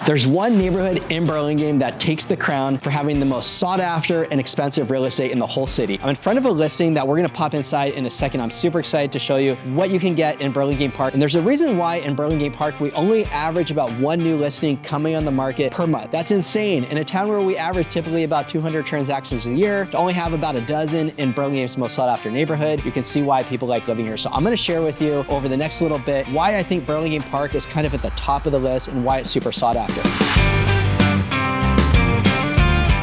There's one neighborhood in Burlingame that takes the crown for having the most sought after and expensive real estate in the whole city. I'm in front of a listing that we're gonna pop inside in a second. I'm super excited to show you what you can get in Burlingame Park. And there's a reason why in Burlingame Park, we only average about one new listing coming on the market per month. That's insane. In a town where we average typically about 200 transactions a year, to only have about a dozen in Burlingame's most sought after neighborhood, you can see why people like living here. So I'm gonna share with you over the next little bit why I think Burlingame Park is kind of at the top of the list and why it's super sought after.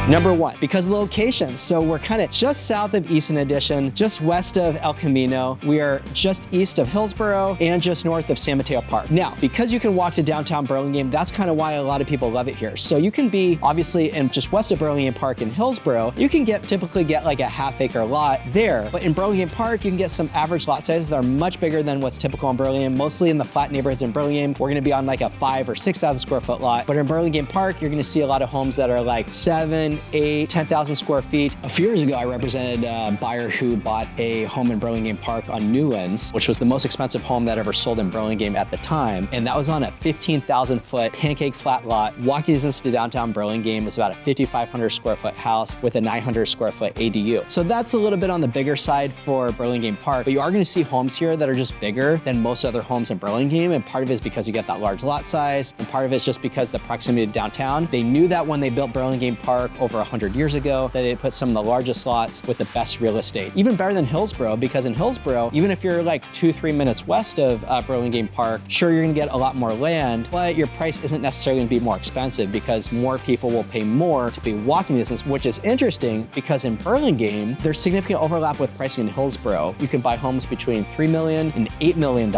Number one, because of the location. So we're kind of just south of Easton Addition, just west of El Camino. We are just east of Hillsborough and just north of San Mateo Park. Now, because you can walk to downtown Burlingame, that's kind of why a lot of people love it here. So you can be obviously in just west of Burlingame Park in Hillsborough, you can typically get like a half-acre lot there. But in Burlingame Park, you can get some average lot sizes that are much bigger than what's typical in Burlingame. Mostly in the flat neighborhoods in Burlingame, we're gonna be on like a 5,000 or 6,000 square foot lot. But in Burlingame Park, you're gonna see a lot of homes that are like 7, 8, 10,000 square feet. A few years ago, I represented a buyer who bought a home in Burlingame Park on Newlands, which was the most expensive home that ever sold in Burlingame at the time. And that was on a 15,000 foot pancake flat lot. Walking distance to downtown Burlingame is about a 5,500 square foot house with a 900 square foot ADU. So that's a little bit on the bigger side for Burlingame Park, but you are gonna see homes here that are just bigger than most other homes in Burlingame. And part of it is because you get that large lot size. And part of it's just because the proximity to downtown. They knew that when they built Burlingame Park over 100 years ago, that they put some of the largest lots with the best real estate. Even better than Hillsborough, because in Hillsborough, even if you're like 2-3 minutes west of Burlingame Park, sure, you're gonna get a lot more land, but your price isn't necessarily gonna be more expensive because more people will pay more to be walking distance, which is interesting because in Burlingame, there's significant overlap with pricing in Hillsborough. You can buy homes between $3 million and $8 million.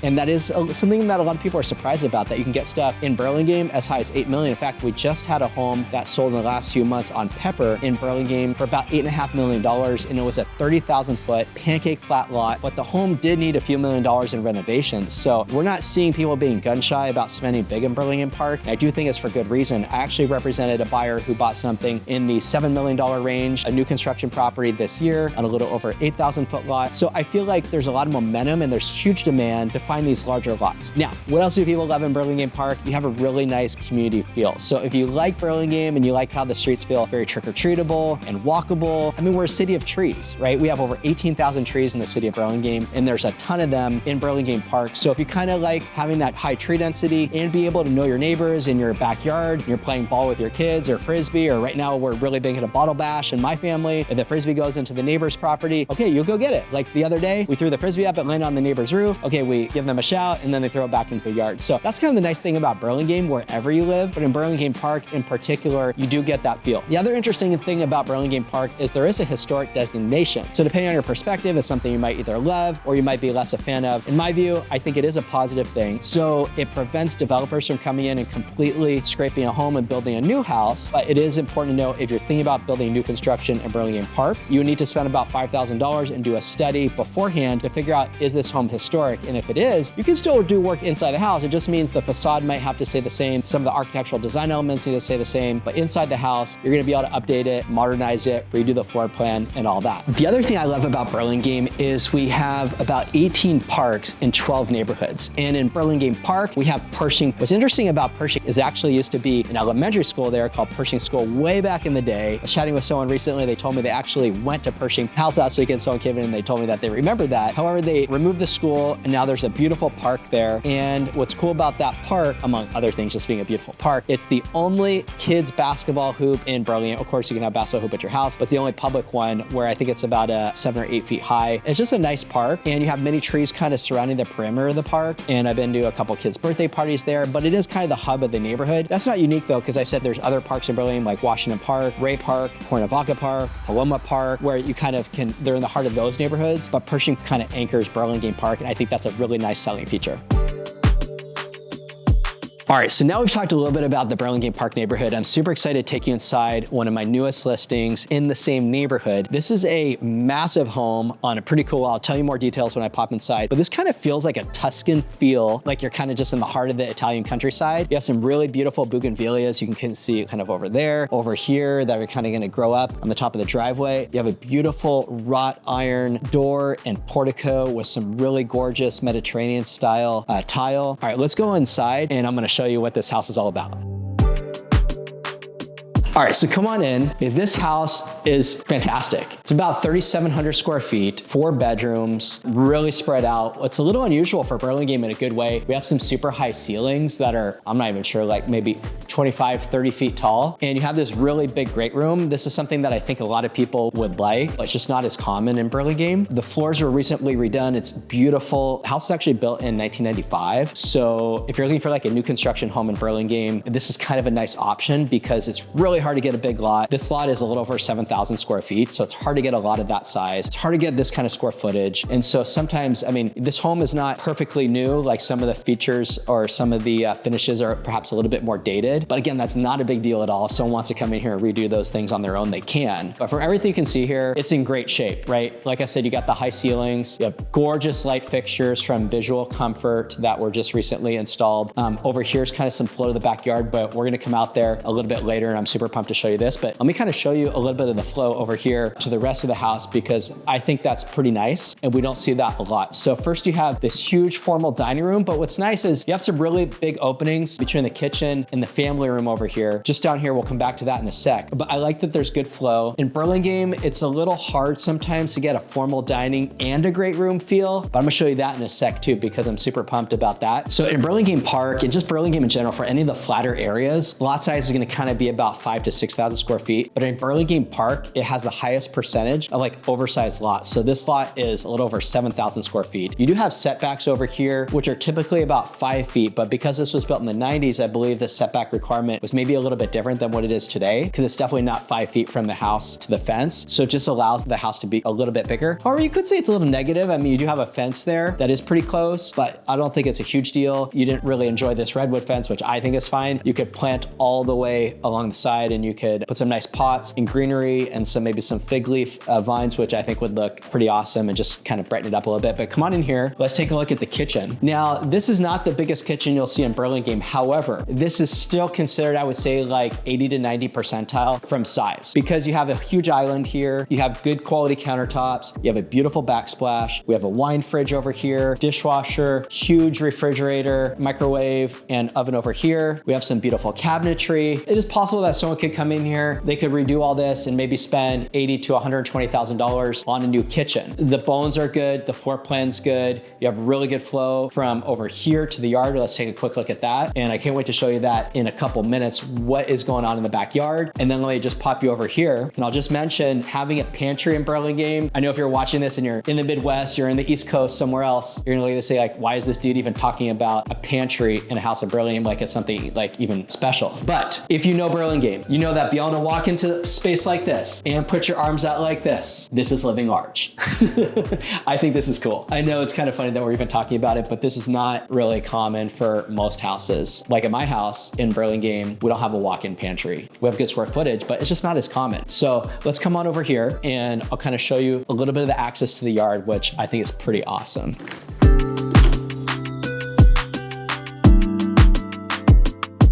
And that is something that a lot of people are surprised about, that you can get stuff in Burlingame as high as $8 million. In fact, we just had a home that sold in the last few months on Pepper in Burlingame for about $8.5 million, and it was a 30,000 foot pancake flat lot, but the home did need a few $1,000,000 in renovations. So we're not seeing people being gun shy about spending big in Burlingame Park. And I do think it's for good reason. I actually represented a buyer who bought something in the $7 million range, a new construction property this year on a little over 8,000 foot lot. So I feel like there's a lot of momentum and there's huge demand to find these larger lots. Now, what else do people love in Burlingame Park? You have a really nice community feel. So if you like Burlingame and you like how the streets feel very trick-or-treatable and walkable, I mean, we're a city of trees, right? We have over 18,000 trees in the city of Burlingame, and there's a ton of them in Burlingame Park. So if you kind of like having that high tree density and be able to know your neighbors in your backyard, you're playing ball with your kids or Frisbee, or right now we're really big at a bottle bash in my family. If the Frisbee goes into the neighbor's property, okay, you'll go get it. Like the other day, we threw the Frisbee up, it landed on the neighbor's roof. Okay, we give them a shout and then they throw it back into the yard. So that's kind of the nice thing about Burlingame, wherever you live, but in Burlingame Park in particular, you do get that feel. The other interesting thing about Burlingame Park is there is a historic designation. So depending on your perspective, it's something you might either love or you might be less a fan of. In my view, I think it is a positive thing. So it prevents developers from coming in and completely scraping a home and building a new house. But it is important to know, if you're thinking about building new construction in Burlingame Park, you need to spend about $5,000 and do a study beforehand to figure out, is this home historic? And if it is, you can still do work inside the house. It just means the facade might have to stay the same. Some of the architectural design elements need to stay the same, but inside the house, you're gonna be able to update it, modernize it, redo the floor plan and all that. The other thing I love about Burlingame is we have about 18 parks in 12 neighborhoods. And in Burlingame Park, we have Pershing. What's interesting about Pershing is actually used to be an elementary school there called Pershing School way back in the day. I was chatting with someone recently, they told me they actually went to Pershing House last weekend, someone came in and they told me that they remembered that. However, they removed the school and now there's a beautiful park there. And what's cool about that park, among other things, just being a beautiful park, it's the only kids basketball hoop in Burlingame. Of course, you can have basketball hoop at your house, but it's the only public one where I think it's about 7 or 8 feet high. It's just a nice park, and you have many trees kind of surrounding the perimeter of the park. And I've been to a couple kids' birthday parties there, but it is kind of the hub of the neighborhood. That's not unique though, because I said there's other parks in Burlingame like Washington Park, Ray Park, Cuernavaca Park, Paloma Park, where you kind of they're in the heart of those neighborhoods, but Pershing kind of anchors Burlingame Park, and I think that's a really nice selling feature. All right, so now we've talked a little bit about the Burlingame Park neighborhood. I'm super excited to take you inside one of my newest listings in the same neighborhood. This is a massive home on a pretty cool lot. I'll tell you more details when I pop inside, but this kind of feels like a Tuscan feel, like you're kind of just in the heart of the Italian countryside. You have some really beautiful bougainvilleas. You can see kind of over there, over here, that are kind of gonna grow up on the top of the driveway. You have a beautiful wrought iron door and portico with some really gorgeous Mediterranean style tile. All right, let's go inside and I'm gonna show you what this house is all about. All right, so come on in. This house is fantastic. It's about 3,700 square feet, 4 bedrooms, really spread out. It's a little unusual for Burlingame in a good way. We have some super high ceilings that are, I'm not even sure, like maybe 25, 30 feet tall. And you have this really big great room. This is something that I think a lot of people would like. It's just not as common in Burlingame. The floors were recently redone. It's beautiful. The house is actually built in 1995. So if you're looking for like a new construction home in Burlingame, this is kind of a nice option because it's really hard to get a big lot. This lot is a little over 7,000 square feet. So it's hard to get a lot of that size. It's hard to get this kind of square footage. And so sometimes, I mean, this home is not perfectly new, like some of the features or some of the finishes are perhaps a little bit more dated. But again, that's not a big deal at all. If someone wants to come in here and redo those things on their own, they can. But from everything you can see here, it's in great shape, right? Like I said, you got the high ceilings, you have gorgeous light fixtures from Visual Comfort that were just recently installed. Over here is kind of some flow to the backyard, but we're gonna come out there a little bit later and I'm super pumped to show you this. But let me kind of show you a little bit of the flow over here to the rest of the house because I think that's pretty nice and we don't see that a lot. So first you have this huge formal dining room, but what's nice is you have some really big openings between the kitchen and the family room over here. Just down here, we'll come back to that in a sec. But I like that there's good flow. In Burlingame, it's a little hard sometimes to get a formal dining and a great room feel, but I'm gonna show you that in a sec too because I'm super pumped about that. So in Burlingame Park and just Burlingame in general, for any of the flatter areas, lot size is gonna kind of be about 5,000 to 6,000 square feet. But in Burlingame Park, it has the highest percentage of like oversized lots. So this lot is a little over 7,000 square feet. You do have setbacks over here, which are typically about 5 feet, but because this was built in the 90s, I believe the setback requirement was maybe a little bit different than what it is today, because it's definitely not 5 feet from the house to the fence. So it just allows the house to be a little bit bigger. However, you could say it's a little negative. I mean, you do have a fence there that is pretty close, but I don't think it's a huge deal. You didn't really enjoy this redwood fence, which I think is fine. You could plant all the way along the side and you could put some nice pots and greenery and maybe some fig leaf vines, which I think would look pretty awesome and just kind of brighten it up a little bit. But come on in here, let's take a look at the kitchen. Now, this is not the biggest kitchen you'll see in Burlingame. However, this is still considered, I would say, like 80 to 90 percentile from size because you have a huge island here. You have good quality countertops. You have a beautiful backsplash. We have a wine fridge over here, dishwasher, huge refrigerator, microwave, and oven over here. We have some beautiful cabinetry. It is possible that someone could come in here, they could redo all this and maybe spend $80,000 to $120,000 on a new kitchen. The bones are good. The floor plan's good. You have really good flow from over here to the yard. Let's take a quick look at that. And I can't wait to show you that in a couple minutes, what is going on in the backyard. And then let me just pop you over here. And I'll just mention having a pantry in Burlingame. I know if you're watching this and you're in the Midwest, you're in the East Coast, somewhere else, you're gonna look at say like, why is this dude even talking about a pantry in a house in Burlingame like it's something like even special? But if you know Burlingame, you know that be able to walk into space like this and put your arms out like this is living large. I think this is cool. I know it's kind of funny that we're even talking about it, but this is not really common for most houses. Like at my house in Burlingame, we don't have a walk-in pantry. We have good square footage, but it's just not as common. So let's come on over here and I'll kind of show you a little bit of the access to the yard, which I think is pretty awesome.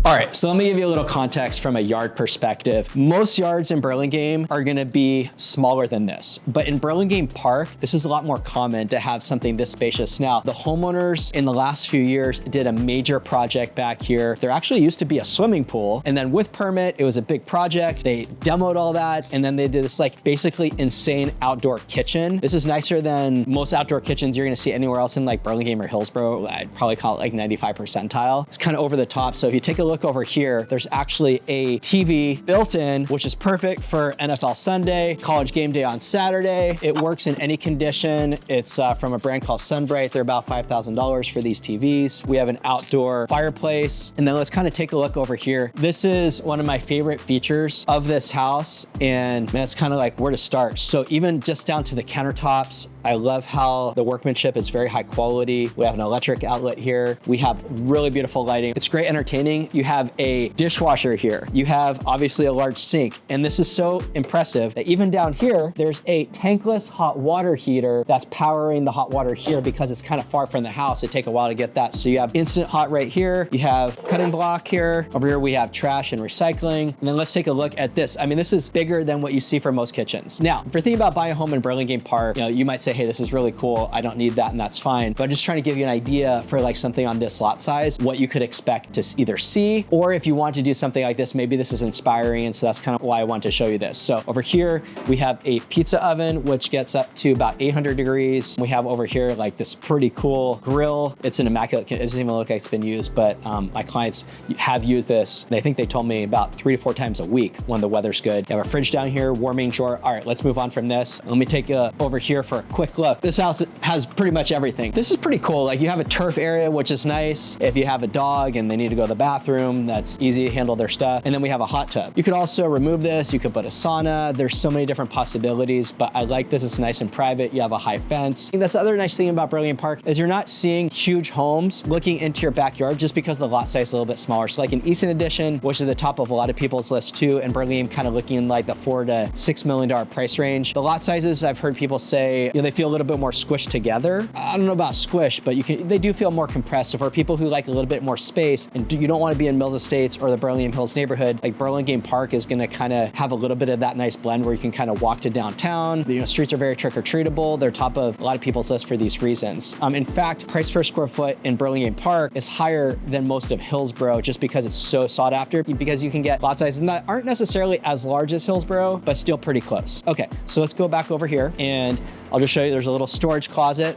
All right, so let me give you a little context from a yard perspective. Most yards in Burlingame are gonna be smaller than this, but in Burlingame Park, this is a lot more common to have something this spacious. Now, the homeowners in the last few years did a major project back here. There actually used to be a swimming pool, and then with permit, it was a big project. They demoed all that, and then they did this like basically insane outdoor kitchen. This is nicer than most outdoor kitchens you're gonna see anywhere else in like Burlingame or Hillsborough. I'd probably call it like 95 percentile. It's kind of over the top. So if you take a look over here, there's actually a TV built in, which is perfect for NFL Sunday, college game day on Saturday. It works in any condition. It's from a brand called Sunbright. They're about $5,000 for these TVs. We have an outdoor fireplace. And then let's kind of take a look over here. This is one of my favorite features of this house. And man, it's kind of like where to start. So even just down to the countertops, I love how the workmanship is very high quality. We have an electric outlet here. We have really beautiful lighting. It's great entertaining. You have a dishwasher here. You have obviously a large sink. And this is so impressive that even down here, there's a tankless hot water heater that's powering the hot water here because it's kind of far from the house. It'd take a while to get that. So you have instant hot right here. You have cutting block here. Over here, we have trash and recycling. And then let's take a look at this. I mean, this is bigger than what you see for most kitchens. Now, if you're thinking about buying a home in Burlingame Park, you might say, hey, this is really cool. I don't need that, and that's fine. But I'm just trying to give you an idea for like something on this lot size, what you could expect to either see family, or if you want to do something like this, maybe this is inspiring. And so that's kind of why I wanted to show you this. So over here, we have a pizza oven, which gets up to about 800 degrees. We have over here like this pretty cool grill. It's an immaculate, it doesn't even look like it's been used, but my clients have used this. I think they told me about 3 to 4 times a week when the weather's good. You have a fridge down here, warming drawer. All right, let's move on from this. Let me take you over here for a quick look. This house has pretty much everything. This is pretty cool. Like you have a turf area, which is nice. If you have a dog and they need to go to the bathroom, that's easy to handle their stuff. And then we have a hot tub. You could also remove this. You could put a sauna. There's so many different possibilities, but I like this. It's nice and private. You have a high fence. And that's the other nice thing about Burlingame Park is you're not seeing huge homes looking into your backyard just because the lot size is a little bit smaller. So like in Easton Edition, which is the top of a lot of people's list too, and Burlingame kind of looking in like the $4 to $6 million price range. The lot sizes, I've heard people say, they feel a little bit more squished together. I don't know about squish, but they do feel more compressed. So for people who like a little bit more space and you don't want to be in Mills Estates or the Burlingame Hills neighborhood, like Burlingame Park is going to kind of have a little bit of that nice blend where you can kind of walk to downtown. Streets are very trick-or-treatable. They're top of a lot of people's list for these reasons. In fact, price per square foot in Burlingame Park is higher than most of Hillsborough just because it's so sought after, because you can get lot sizes that aren't necessarily as large as Hillsborough, but still pretty close. Okay, so let's go back over here and I'll just show you there's a little storage closet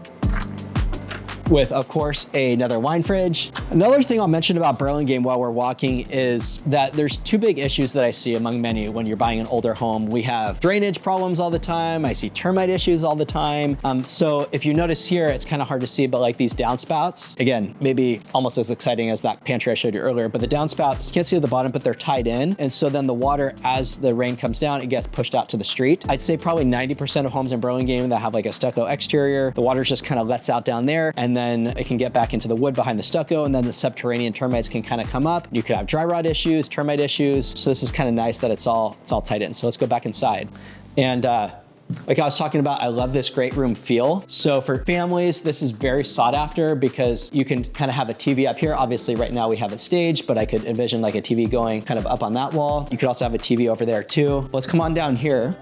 with, of course, another wine fridge. Another thing I'll mention about Burlingame while we're walking is that there's 2 big issues that I see among many when you're buying an older home. We have drainage problems all the time. I see termite issues all the time. So if you notice here, it's kind of hard to see, but like these downspouts, again, maybe almost as exciting as that pantry I showed you earlier, but the downspouts, you can't see at the bottom, but they're tied in. And so then the water, as the rain comes down, it gets pushed out to the street. I'd say probably 90% of homes in Burlingame that have like a stucco exterior, the water just kind of lets out down there, and then it can get back into the wood behind the stucco, and then the subterranean termites can kind of come up. You could have dry rot issues, termite issues. So this is kind of nice that it's all tied in. So let's go back inside. And like I was talking about, I love this great room feel. So for families, this is very sought after because you can kind of have a TV up here. Obviously right now we have it staged, but I could envision like a TV going kind of up on that wall. You could also have a TV over there too. Let's come on down here.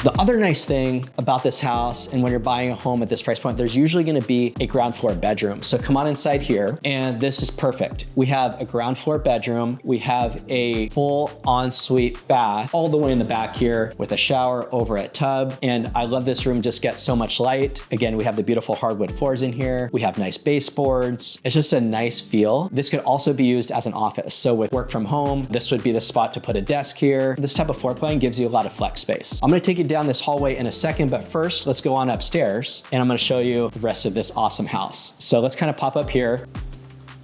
The other nice thing about this house, and when you're buying a home at this price point, there's usually going to be a ground floor bedroom. So come on inside here, and this is perfect. We have a ground floor bedroom. We have a full ensuite bath all the way in the back here with a shower over a tub. And I love this room, just gets so much light. Again, we have the beautiful hardwood floors in here. We have nice baseboards. It's just a nice feel. This could also be used as an office. So with work from home, this would be the spot to put a desk here. This type of floor plan gives you a lot of flex space. I'm going to take you down this hallway in a second, but first let's go on upstairs and I'm going to show you the rest of this awesome house. So let's kind of pop up here.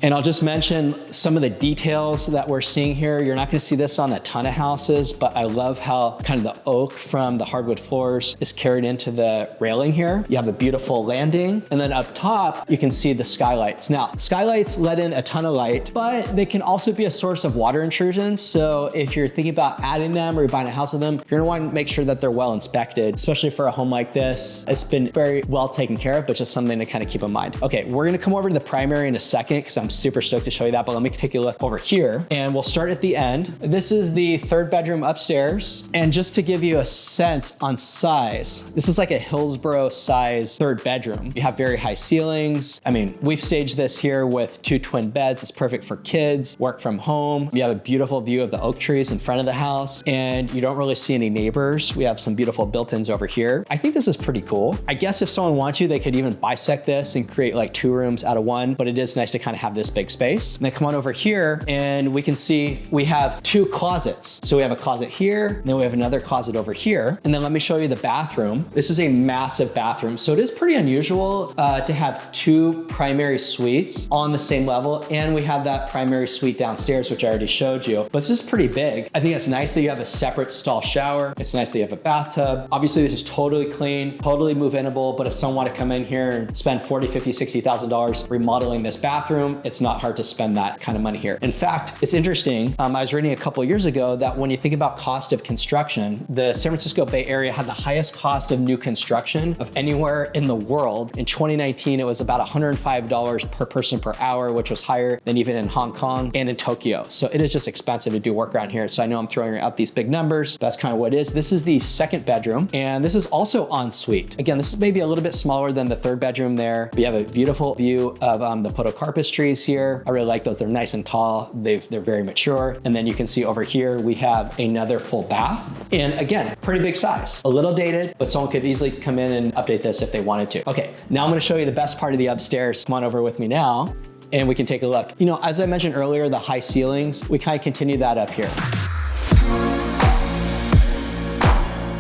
And I'll just mention some of the details that we're seeing here. You're not gonna see this on a ton of houses, but I love how kind of the oak from the hardwood floors is carried into the railing here. You have a beautiful landing. And then up top, you can see the skylights. Now, skylights let in a ton of light, but they can also be a source of water intrusion. So if you're thinking about adding them or you're buying a house with them, you're gonna wanna make sure that they're well inspected, especially for a home like this. It's been very well taken care of, but just something to kind of keep in mind. Okay, we're gonna come over to the primary in a second because I'm super stoked to show you that, but let me take a look over here and we'll start at the end. This is the 3rd bedroom upstairs. And just to give you a sense on size, this is like a Hillsborough size 3rd bedroom. You have very high ceilings. I mean, we've staged this here with 2 twin beds. It's perfect for kids, work from home. You have a beautiful view of the oak trees in front of the house and you don't really see any neighbors. We have some beautiful built-ins over here. I think this is pretty cool. I guess if someone wants you, they could even bisect this and create like 2 rooms out of 1, but it is nice to kind of have this big space. And then come on over here and we can see we have 2 closets. So we have a closet here, and then we have another closet over here. And then let me show you the bathroom. This is a massive bathroom. So it is pretty unusual to have 2 primary suites on the same level. And we have that primary suite downstairs, which I already showed you, but this is pretty big. I think it's nice that you have a separate stall shower. It's nice that you have a bathtub. Obviously this is totally clean, totally move-inable, but if someone want to come in here and spend $40,000, $50,000, $60,000 remodeling this bathroom, it's not hard to spend that kind of money here. In fact, it's interesting. I was reading a couple of years ago that when you think about cost of construction, the San Francisco Bay Area had the highest cost of new construction of anywhere in the world. In 2019, it was about $105 per person per hour, which was higher than even in Hong Kong and in Tokyo. So it is just expensive to do work around here. So I know I'm throwing out these big numbers. That's kind of what it is. This is the 2nd bedroom, and this is also en suite. Again, this is maybe a little bit smaller than the 3rd bedroom there. We have a beautiful view of the podocarpus trees ceilings here. I really like those. They're nice and tall. They're very mature. And then you can see over here, we have another full bath. And again, pretty big size. A little dated, but someone could easily come in and update this if they wanted to. Okay, now I'm gonna show you the best part of the upstairs. Come on over with me now, and we can take a look. You know, as I mentioned earlier, the high ceilings, we kind of continue that up here.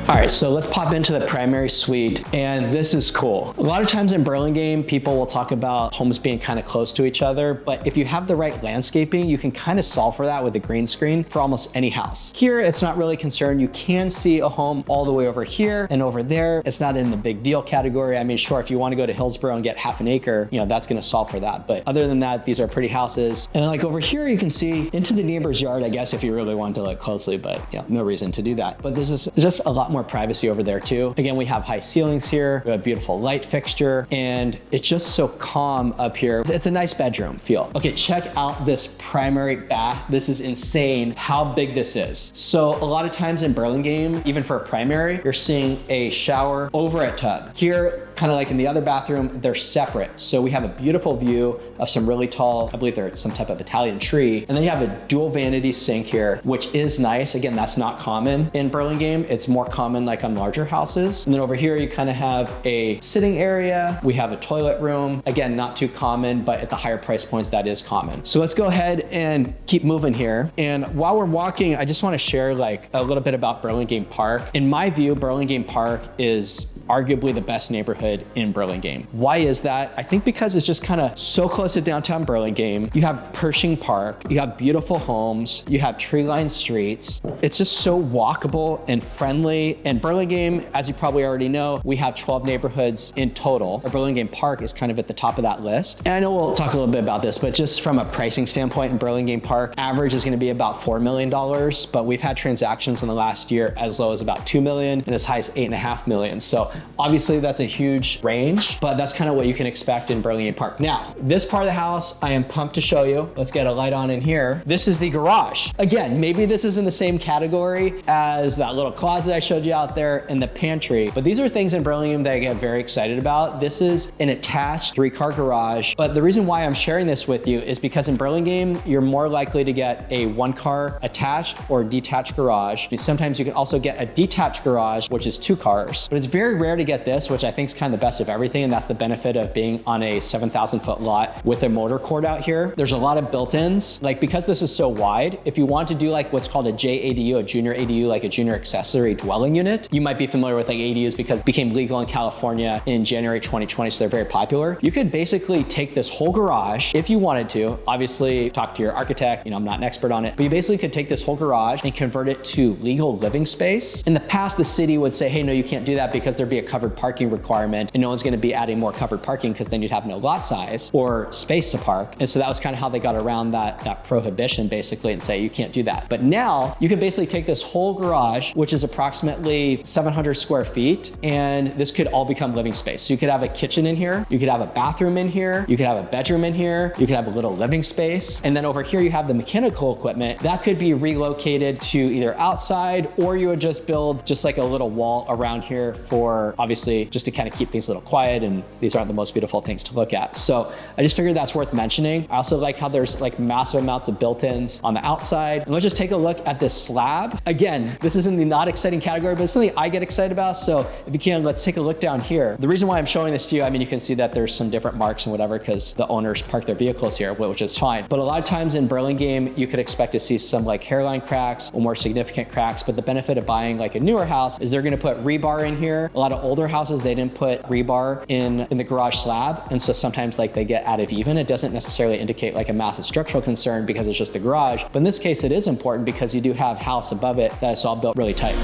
All right, so let's pop into the primary suite, and this is cool. A lot of times in Burlingame, people will talk about homes being kind of close to each other, but if you have the right landscaping, you can kind of solve for that with a green screen for almost any house. Here, it's not really concerned. You can see a home all the way over here and over there. It's not in the big deal category. I mean, sure, if you want to go to Hillsborough and get half an acre, you know, that's going to solve for that. But other than that, these are pretty houses. And like over here, you can see into the neighbor's yard, I guess, if you really want to look closely, but yeah, no reason to do that. But this is just a lot more privacy over there too. Again, we have high ceilings here, we have a beautiful light fixture, and it's just so calm up here. It's a nice bedroom feel. Okay, check out this primary bath. This is insane how big this is. So a lot of times in Burlingame, even for a primary, you're seeing a shower over a tub. Here, kind of like in the other bathroom, they're separate. So we have a beautiful view of some really tall, I believe there's some type of Italian tree. And then you have a dual vanity sink here, which is nice. Again, that's not common in Burlingame. It's more common like on larger houses. And then over here, you kind of have a sitting area. We have a toilet room. Again, not too common, but at the higher price points, that is common. So let's go ahead and keep moving here. And while we're walking, I just want to share like a little bit about Burlingame Park. In my view, Burlingame Park is arguably the best neighborhood in Burlingame. Why is that? I think because it's just kind of so close to downtown Burlingame. You have Pershing Park, you have beautiful homes, you have tree-lined streets. It's just so walkable and friendly. And Burlingame, as you probably already know, we have 12 neighborhoods in total. Burlingame Park is kind of at the top of that list. And I know we'll talk a little bit about this, but just from a pricing standpoint in Burlingame Park, average is going to be about $4 million, but we've had transactions in the last year as low as about 2 million and as high as 8.5 million. So obviously that's a huge range, but that's kind of what you can expect in Burlingame Park. Now, this part of the house, I am pumped to show you. Let's get a light on in here. This is the garage. Again, maybe this is in the same category as that little closet I showed you out there and the pantry, but these are things in Burlingame that I get very excited about. This is an attached 3-car garage, but the reason why I'm sharing this with you is because in Burlingame, you're more likely to get a 1-car attached or detached garage. Sometimes you can also get a detached garage, which is 2 cars, but it's very rare to get this, which I think is kind of the best of everything, and that's the benefit of being on a 7,000-foot lot with a motor court out here. There's a lot of built-ins. Like, because this is so wide, if you want to do like what's called a JADU, a junior ADU, like a junior accessory dwelling unit, you might be familiar with like ADUs because it became legal in California in January 2020, so they're very popular. You could basically take this whole garage if you wanted to. Obviously, talk to your architect. You know, I'm not an expert on it, but you basically could take this whole garage and convert it to legal living space. In the past, the city would say, hey, no, you can't do that because there'd be a covered parking requirement, and no one's going to be adding more covered parking because then you'd have no lot size or space to park. And so that was kind of how they got around that prohibition, basically, and say you can't do that. But now you can basically take this whole garage, which is approximately 700 square feet, and this could all become living space. So you could have a kitchen in here, you could have a bathroom in here, you could have a bedroom in here, you could have a little living space, and then over here you have the mechanical equipment that could be relocated to either outside, or you would just build just like a little wall around here for obviously just to kind of keep things a little quiet, and these aren't the most beautiful things to look at. So I just figured that's worth mentioning. I also like how there's like massive amounts of built-ins on the outside. And let's just take a look at this slab. Again, this is in the not exciting category, but it's something I get excited about. So if you can, let's take a look down here. The reason why I'm showing this to you, I mean, you can see that there's some different marks and whatever because the owners park their vehicles here, which is fine. But a lot of times in Burlingame, you could expect to see some like hairline cracks or more significant cracks. But the benefit of buying like a newer house is they're going to put rebar in here. A lot of older houses, they didn't put rebar in the garage slab. And so sometimes like they get out of even. It doesn't necessarily indicate like a massive structural concern because it's just the garage. But in this case, it is important because you do have house above it that is all built really tight.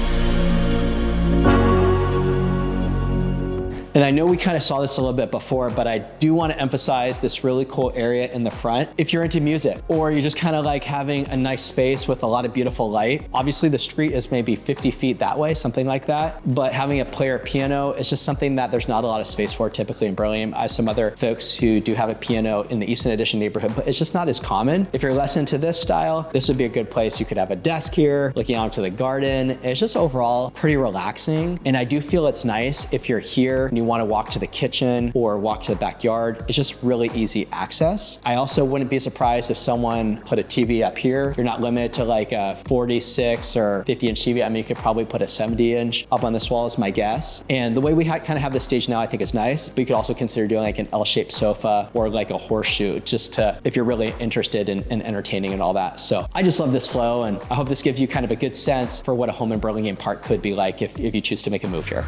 And I know we kind of saw this a little bit before, but I do want to emphasize this really cool area in the front. If you're into music or you just kind of like having a nice space with a lot of beautiful light, obviously the street is maybe 50 feet that way, something like that. But having a player piano is just something that there's not a lot of space for typically in Burlingame. I have some other folks who do have a piano in the Easton Addition neighborhood, but it's just not as common. If you're less into this style, this would be a good place. You could have a desk here, looking out to the garden. It's just overall pretty relaxing. And I do feel it's nice if you're here you want to walk to the kitchen or walk to the backyard, it's just really easy access. I also wouldn't be surprised if someone put a TV up here. You're not limited to like a 46 or 50-inch TV. I mean, you could probably put a 70-inch up on this wall is my guess. And the way we kind of have this stage now, I think is nice. But you could also consider doing like an L-shaped sofa or like a horseshoe, just to, if you're really interested in entertaining and all that. So I just love this flow, and I hope this gives you kind of a good sense for what a home in Burlingame Park could be like if you choose to make a move here.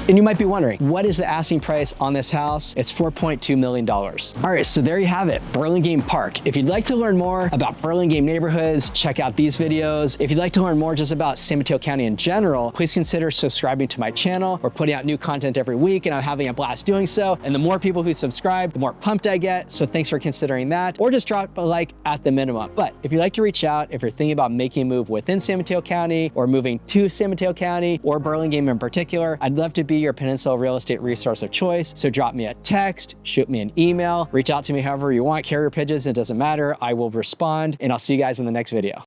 And you might be wondering, what is the asking price on this house? It's $4.2 million. All right, so there you have it, Burlingame Park. If you'd like to learn more about Burlingame neighborhoods, check out these videos. If you'd like to learn more just about San Mateo County in general, please consider subscribing to my channel. We're putting out new content every week, and I'm having a blast doing so. And the more people who subscribe, the more pumped I get. So thanks for considering that, or just drop a like at the minimum. But if you'd like to reach out, if you're thinking about making a move within San Mateo County or moving to San Mateo County or Burlingame in particular, I'd love to be your Peninsula real estate resource of choice. So drop me a text, shoot me an email, reach out to me however you want, carrier pigeons, it doesn't matter. I will respond, and I'll see you guys in the next video.